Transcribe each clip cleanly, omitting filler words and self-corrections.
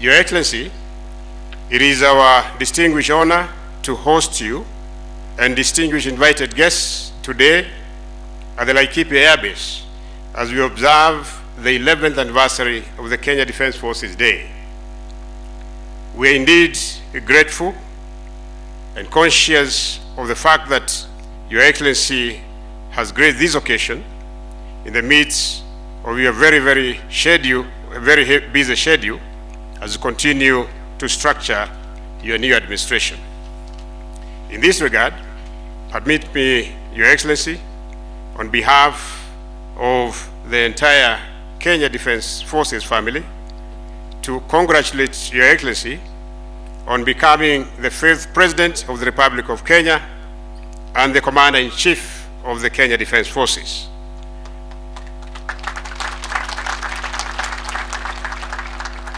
Your Excellency, it is our distinguished honor to host you and distinguished invited guests today at the Laikipia Air Base as we observe the 11th anniversary of the Kenya Defence Forces Day. We are indeed grateful and conscious of the fact that Your Excellency has graced this occasion in the midst of your very busy schedule as you continue to structure your new administration. In this regard, permit me, Your Excellency, on behalf of the entire Kenya Defence Forces family, to congratulate Your Excellency on becoming the 5th President of the Republic of Kenya and the Commander-in-Chief of the Kenya Defence Forces.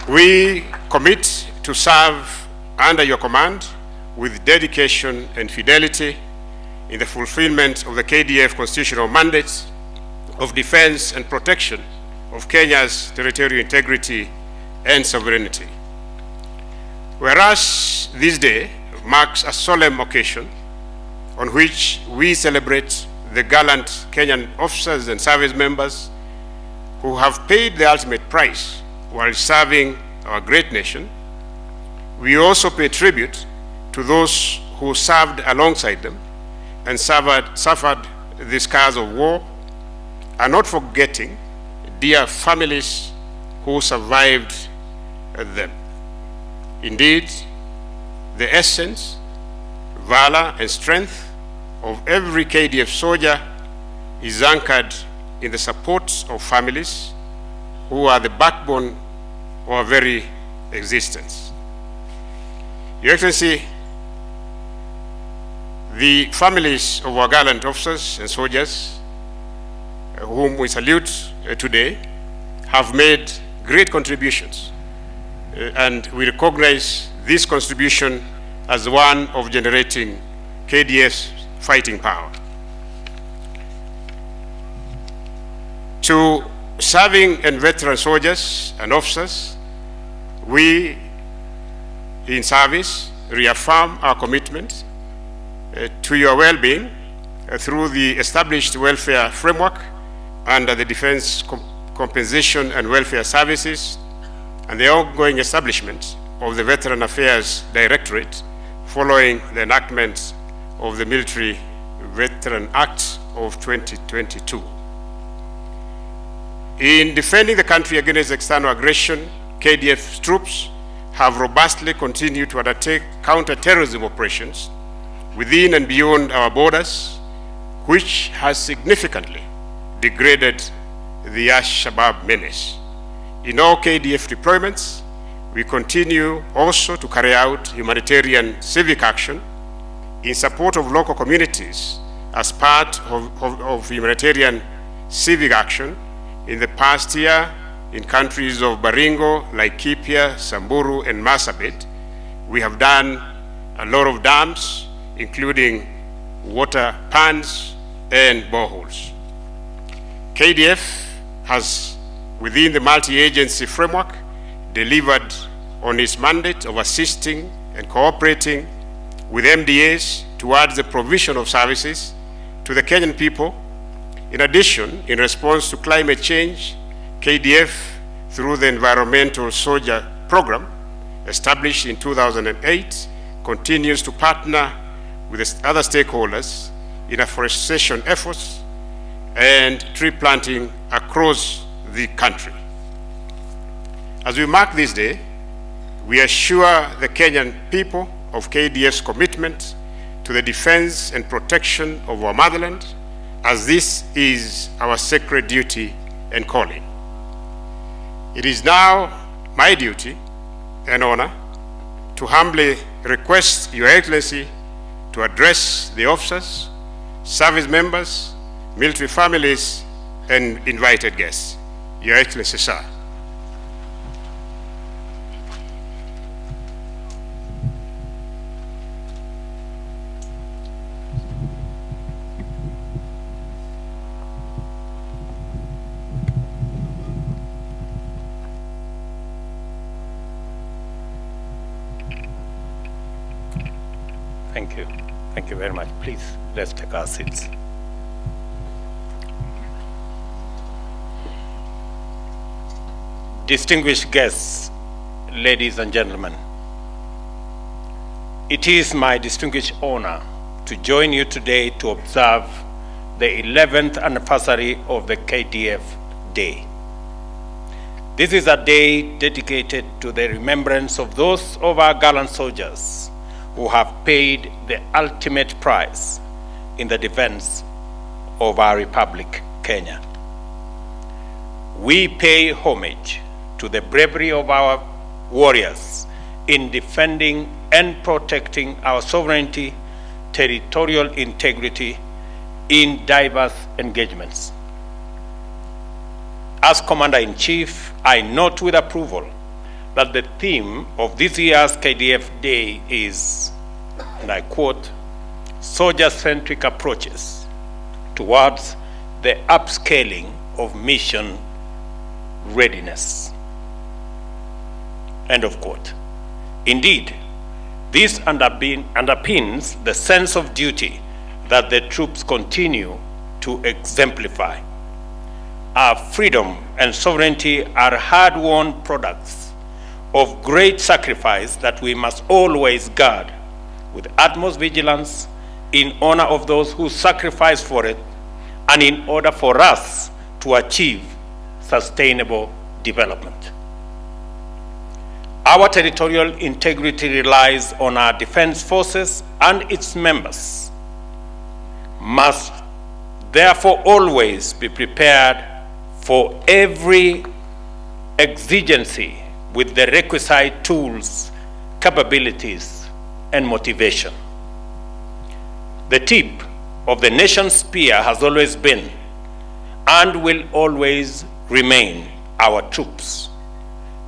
We commit to serve under your command with dedication and fidelity in the fulfillment of the KDF constitutional mandate of defense and protection of Kenya's territorial integrity and sovereignty. Whereas this day marks a solemn occasion on which we celebrate the gallant Kenyan officers and service members who have paid the ultimate price while serving our great nation, we also pay tribute to those who served alongside them and suffered the scars of war, and not forgetting dear families who survived them. Indeed, the essence, valor, and strength of every KDF soldier is anchored in the support of families who are the backbone of our very existence. Your Excellency, the families of our gallant officers and soldiers, whom we salute today, have made great contributions, and we recognize this contribution as one of generating KDF's fighting power. To serving and veteran soldiers and officers, we in service reaffirm our commitment to your well-being through the established welfare framework under the Defense Compensation and Welfare Services and the ongoing establishment of the Veteran Affairs Directorate following the enactment of the Military Veteran Act of 2022. In defending the country against external aggression, KDF troops have robustly continued to undertake counter-terrorism operations within and beyond our borders, which has significantly degraded the Al-Shabaab menace. In all KDF deployments, we continue also to carry out humanitarian civic action in support of local communities as part of humanitarian civic action. In the past year, in countries of Baringo, Laikipia, Samburu, and Marsabit, we have done a lot of dams, including water ponds and boreholes. KDF has, within the multi-agency framework, delivered on its mandate of assisting and cooperating with MDAs towards the provision of services to the Kenyan people. In addition, in response to climate change, KDF, through the Environmental Soldier Program, established in 2008, continues to partner with other stakeholders in afforestation efforts and tree planting across the country. As we mark this day, we assure the Kenyan people of KDF's commitment to the defense and protection of our motherland, as this is our sacred duty and calling. It is now my duty and honor to humbly request Your Excellency to address the officers, service members, military families, and invited guests. Your Excellency, sir. Thank you. Thank you very much. Please, let's take our seats. Distinguished guests, ladies and gentlemen, it is my distinguished honor to join you today to observe the 11th anniversary of the KDF Day. This is a day dedicated to the remembrance of those of our gallant soldiers who have paid the ultimate price in the defense of our Republic, Kenya. We pay homage to the bravery of our warriors in defending and protecting our sovereignty, territorial integrity in diverse engagements. As Commander-in-Chief, I note with approval that the theme of this year's KDF Day is, and I quote, soldier-centric approaches towards the upscaling of mission readiness. End of quote. Indeed, this underpins the sense of duty that the troops continue to exemplify. Our freedom and sovereignty are hard-won products of great sacrifice that we must always guard with utmost vigilance in honor of those who sacrifice for it and in order for us to achieve sustainable development. Our territorial integrity relies on our defense forces, and its members must therefore always be prepared for every exigency with the requisite tools, capabilities, and motivation. The tip of the nation's spear has always been and will always remain our troops,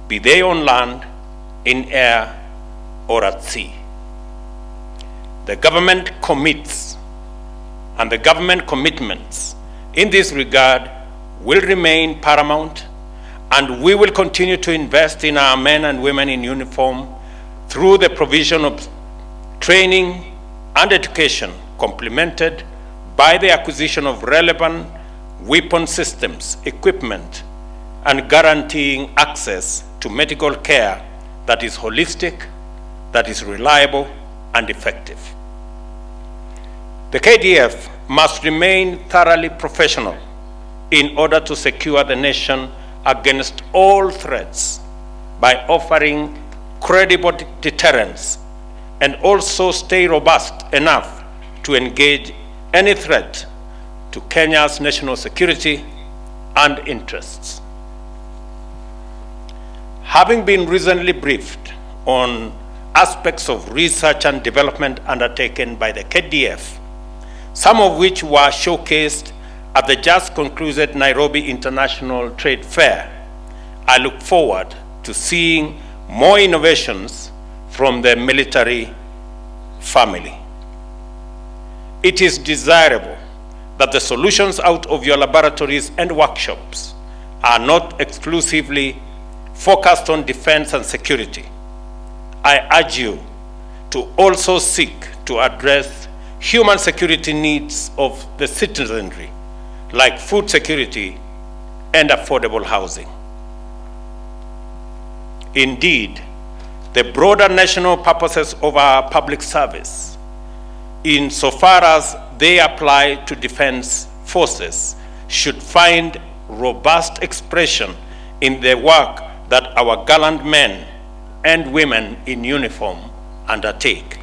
be they on land, in air, or at sea. The government commits, and the government commitments in this regard will remain paramount, and we will continue to invest in our men and women in uniform through the provision of training and education, complemented by the acquisition of relevant weapon systems, equipment, and guaranteeing access to medical care that is holistic, that is reliable, and effective. The KDF must remain thoroughly professional in order to secure the nation against all threats by offering credible deterrence and also stay robust enough to engage any threat to Kenya's national security and interests. Having been recently briefed on aspects of research and development undertaken by the KDF, some of which were showcased at the just concluded Nairobi International Trade Fair, I look forward to seeing more innovations from the military family. It is desirable that the solutions out of your laboratories and workshops are not exclusively focused on defense and security. I urge you to also seek to address human security needs of the citizenry, like food security and affordable housing. Indeed, the broader national purposes of our public service, insofar as they apply to defense forces, should find robust expression in the work that our gallant men and women in uniform undertake.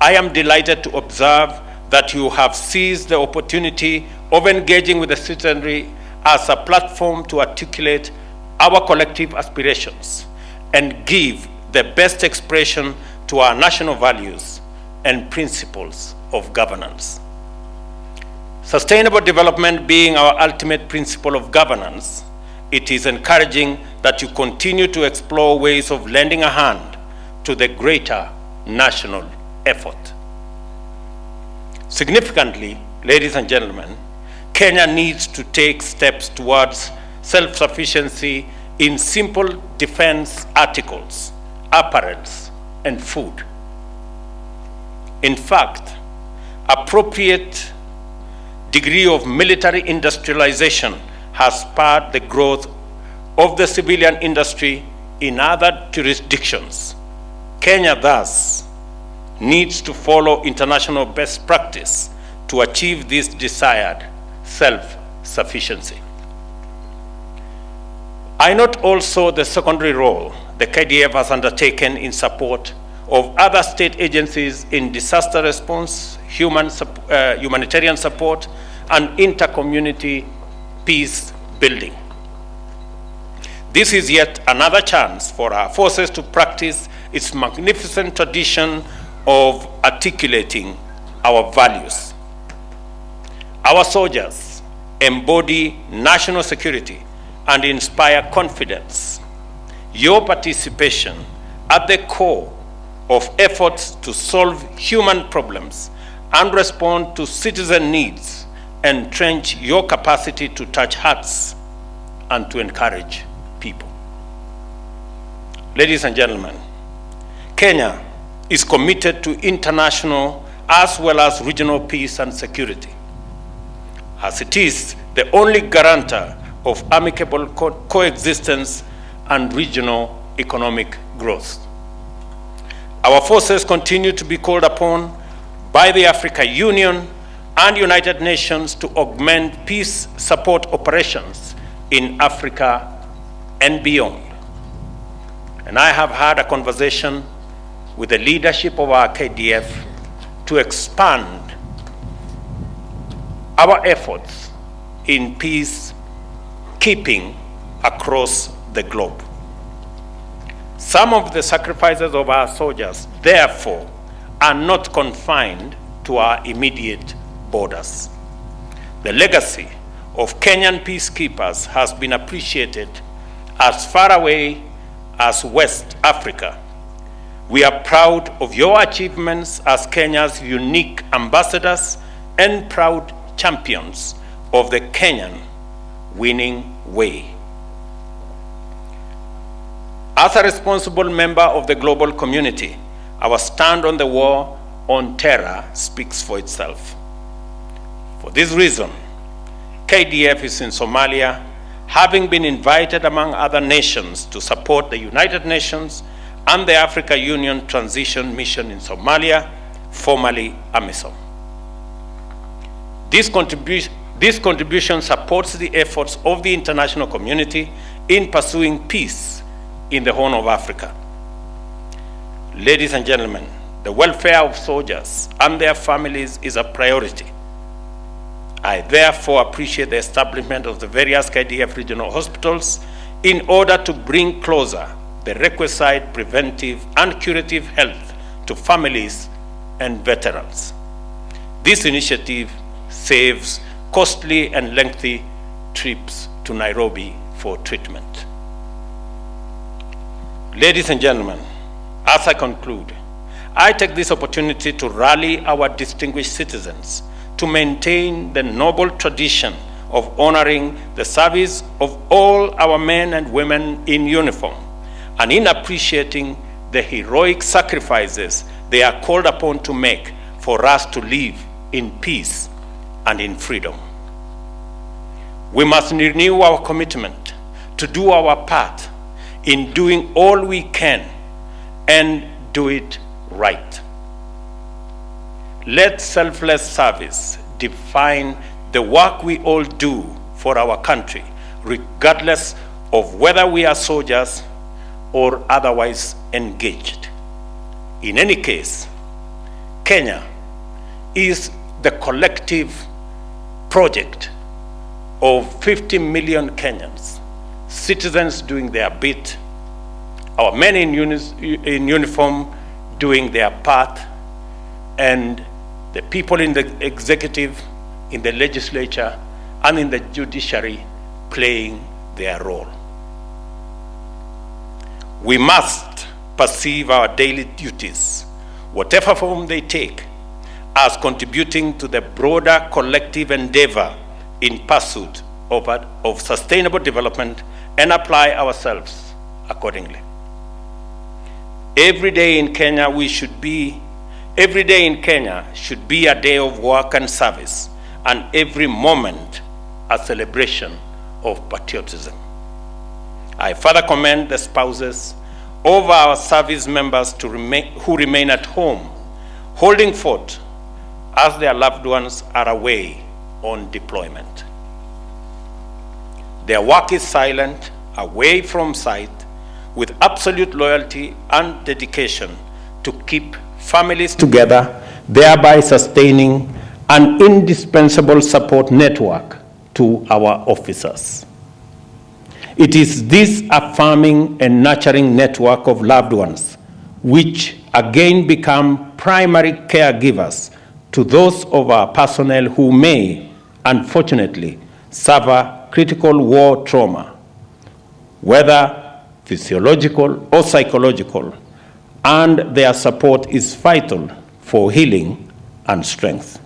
I am delighted to observe that you have seized the opportunity of engaging with the citizenry as a platform to articulate our collective aspirations and give the best expression to our national values and principles of governance. Sustainable development being our ultimate principle of governance, it is encouraging that you continue to explore ways of lending a hand to the greater national effort. Significantly, ladies and gentlemen, Kenya needs to take steps towards self-sufficiency in simple defense articles, apparels, and food. In fact, appropriate degree of military industrialization has spurred the growth of the civilian industry in other jurisdictions. Kenya thus needs to follow international best practice to achieve this desired self-sufficiency. I note also the secondary role the KDF has undertaken in support of other state agencies in disaster response, humanitarian support, and inter-community peace building. This is yet another chance for our forces to practice its magnificent tradition of articulating our values. Our soldiers embody national security and inspire confidence. Your participation at the core of efforts to solve human problems and respond to citizen needs entrench your capacity to touch hearts and to encourage people. Ladies and gentlemen, Kenya is committed to international as well as regional peace and security, as it is the only guarantor of amicable coexistence and regional economic growth. Our forces continue to be called upon by the African Union and United Nations to augment peace support operations in Africa and beyond. And I have had a conversation with the leadership of our KDF to expand our efforts in peacekeeping across the globe. Some of the sacrifices of our soldiers, therefore, are not confined to our immediate borders. The legacy of Kenyan peacekeepers has been appreciated as far away as West Africa. We are proud of your achievements as Kenya's unique ambassadors and proud champions of the Kenyan winning way. As a responsible member of the global community, our stand on the war on terror speaks for itself. For this reason, KDF is in Somalia, having been invited among other nations to support the United Nations and the African Union Transition Mission in Somalia, formerly AMISOM. This contribution supports the efforts of the international community in pursuing peace in the Horn of Africa. Ladies and gentlemen, the welfare of soldiers and their families is a priority. I therefore appreciate the establishment of the various KDF regional hospitals in order to bring closer the requisite preventive and curative health to families and veterans. This initiative saves costly and lengthy trips to Nairobi for treatment. Ladies and gentlemen, as I conclude, I take this opportunity to rally our distinguished citizens to maintain the noble tradition of honoring the service of all our men and women in uniform, and in appreciating the heroic sacrifices they are called upon to make for us to live in peace and in freedom. We must renew our commitment to do our part in doing all we can and do it right. Let selfless service define the work we all do for our country, regardless of whether we are soldiers or otherwise engaged. In any case, Kenya is the collective project of 50 million Kenyans, citizens doing their bit, our men in uniform doing their part, and the people in the executive, in the legislature, and in the judiciary playing their role. We must perceive our daily duties, whatever form they take, as contributing to the broader collective endeavor in pursuit of sustainable development, and apply ourselves accordingly. Every day in Kenya, we should be every day in Kenya should be a day of work and service, and every moment a celebration of patriotism. I further commend the spouses of our service members who remain at home, holding fort as their loved ones are away on deployment. Their work is silent, away from sight, with absolute loyalty and dedication to keep families together, thereby sustaining an indispensable support network to our officers. It is this affirming and nurturing network of loved ones which again become primary caregivers to those of our personnel who may, unfortunately, suffer critical war trauma, whether physiological or psychological, and their support is vital for healing and strength.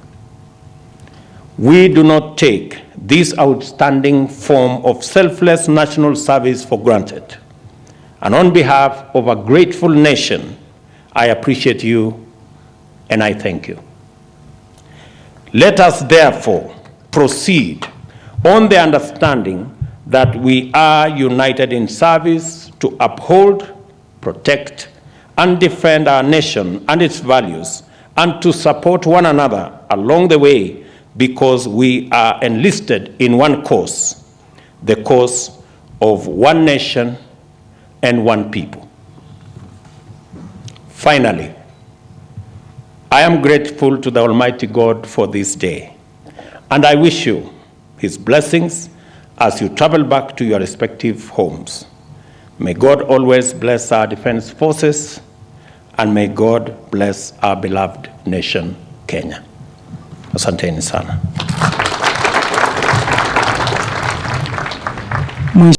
We do not take this outstanding form of selfless national service for granted. And on behalf of a grateful nation, I appreciate you and I thank you. Let us therefore proceed on the understanding that we are united in service to uphold, protect, and defend our nation and its values, and to support one another along the way because we are enlisted in one cause, the cause of one nation and one people. Finally, I am grateful to the Almighty God for this day, and I wish you His blessings as you travel back to your respective homes. May God always bless our defense forces, and may God bless our beloved nation, Kenya. Asanteni sana.